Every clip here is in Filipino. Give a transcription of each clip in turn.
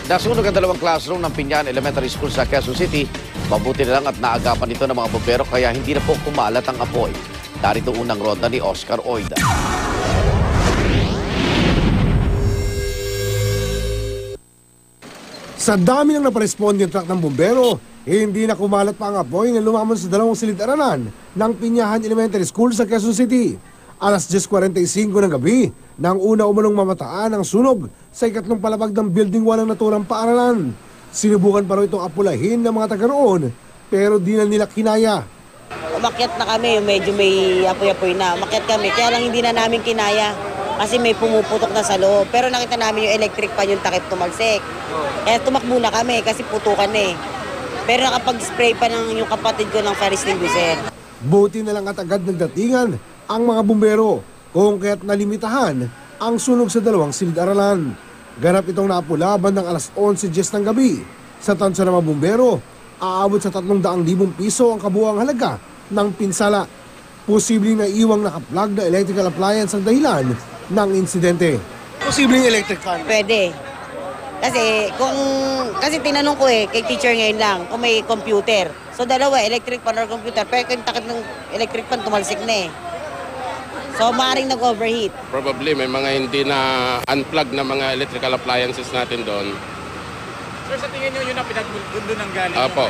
Nasunog ang dalawang classroom ng Pinyan Elementary School sa Quezon City. Mabuti na lang at naagapan ito ng mga bombero kaya hindi na po kumalat ang apoy. Darito unang ronda ni Oscar Oida. Sa dami ng naparesponde yung truck ng bombero, hindi na kumalat pa ang apoy na lumamon sa dalawang silid-aralan ng Pinyahan Elementary School sa Quezon City. Alas 10:45 ng gabi, nang una umanong mamataan ang sunog sa ikatlong palapag ng building walang naturang paaralan. Sinubukan pa raw itong apulahin ng mga taga roon, pero di na nila kinaya. Umakyat na kami, medyo may apoy-apoy na. Umakyat kami, kaya lang hindi na namin kinaya. Kasi may pumuputok na sa loob. Pero nakita namin yung electric pan yung takip tumalsik. Kaya tumakbo na kami kasi putukan na eh. Pero nakapag-spray pa ng yung kapatid ko ng fire extinguisher. Buti na lang at agad nagdatingan ang mga bumbero kung kaya't nalimitahan ang sunog sa dalawang silid-aralan. Ganap itong napula bandang alas 11:10 ng gabi. Sa tansya ng mga bumbero, aabot sa 300,000 piso ang kabuuang halaga ng pinsala. Posibleng naiwang naka-plug na electrical appliance ang dahilan ng insidente. Posibleng electric fan? Pwede. Kasi tinanong ko kay teacher ngayon lang kung may computer. So dalawa, electric pan or computer. Pero yung takip ng electric pan tumalsik na eh. So maaaring nag-overheat. Probably may mga hindi na unplug na mga electrical appliances natin doon. Sir, sa tingin nyo yun ang pinagmundo ng galing? Opo.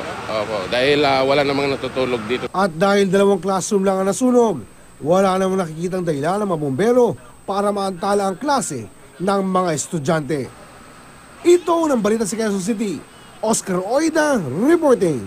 Dahil wala namang natutulog dito. At dahil dalawang classroom lang ang nasunog, wala namang nakikitang dahilan ng mga bumbero para maantala ang klase ng mga estudyante. Ito ang balita sa Quezon City. Oscar Oida reporting.